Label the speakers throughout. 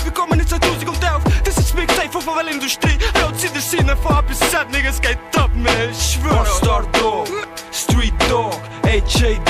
Speaker 1: willkommen in 2011. Das ist Mixtape von der Industrie. Laut sie der Sinne von A bis Z, niggas geht ab, man, ich schwör. Star Dog, Street Dog, HAD,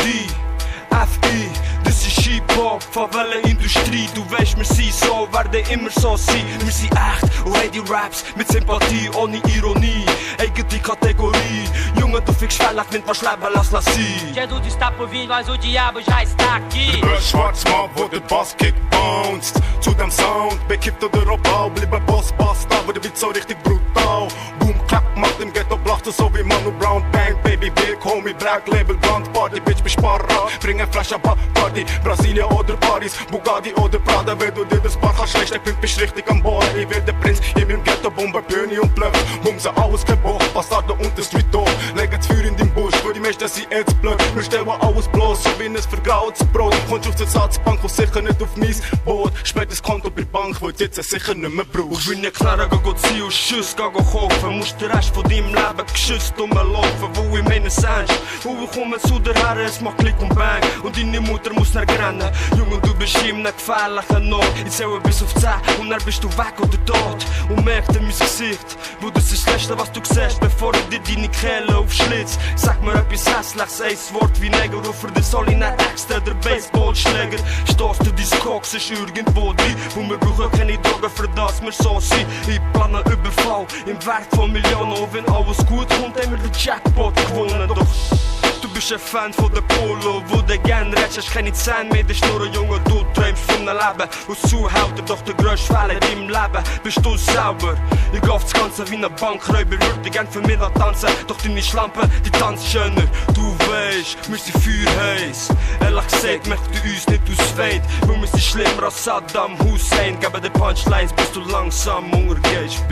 Speaker 1: FI, das ist Hip-Hop, Favela-Industrie. Du weißt, wir sind so, werden immer so sein. Wir sind echt und haben die Raps mit Sympathie, ohne Ironie. Eigene Kategorie, Junge, du fickst fällig, wenn du leben, lass sein.
Speaker 2: Jesus está por vir, mas o diabo já está aqui.
Speaker 3: Der Schwarzmarkt, wo der Basskick bounced. Zu dem Sound, bekippt oder Robbau, bleiben Boss, passt aber der Witz so richtig brutal. Boom, klack, macht im Ghetto, blachte so wie Manu Brown. Bang, Baby, Big Homie, Black Label, Brand Party, Bitch, besparra. Bring ein Flash ab, Party, Brasilien oder Paris, Bugatti oder Prada. Wenn du dir das Bar kannst, schlecht, dann bist richtig am Boden. Ich werde der Prinz, ich bin im Ghetto, Bomber, Pöni und Bluff. Bumse, alles kaputt, Bastarde und der Street Dog. Legen das Feuer in den Busch, für die meisten sind jetzt blöd. Wir stellen alles bloß, so wie ein vergrautes Brot. Kommst auf die Satzbank und sicher nicht auf mein Boot. Später das Konto bei der Bank, wo du jetzt sicher nicht mehr brauchst.
Speaker 1: Ich will nicht klar, geh ziehen und Schuss kaufen. Musst den Rest von deinem Leben geschützt rumlaufen. Wo ich meine Sense, wo ich komme zu der Herren, es macht Klick und Bang. Und deine Mutter muss rennen. Junge, du bist in einem gefährlichen Not. Ich zähle bis auf 10 und dann bist du weg oder tot. Und merk dir mein Gesicht, wo das ist das Letzte, was du siehst, bevor ich dir deine Kehle aufschlitz. Sag mir etwas Hässliches, ein Wort wie Neger, rufe dir soll ich nicht extra der Baseballschläger. Stoß du dein Koks, ist irgendwo drin, und wir brauchen keine Drogen, für das wir so sind. Ich plane einen Überfall im Wert von Millionen, und wenn alles gut kommt, haben wir den Jackpot gewonnen. Doch du bist ein Fan von der Polo, wo du gern redest, hast keine Zähne mehr, der Schnurren, Junge, du träumst von einem Leben. Und Zuhälter, doch der grösste Fehler in deinem Leben bist du sauber. Ich geh auf das Ganze wie ein Bankräuber, würde gern für mich tanzen, doch deine Schlampe, die tanzt schöner. Du weißt, wir sind feuerheiß. Ehrlich gesagt, möchte uns nicht ausfällt, weil wir sind schlimmer als Saddam Hussein. Geben die Punchlines, bis du langsam untergehst.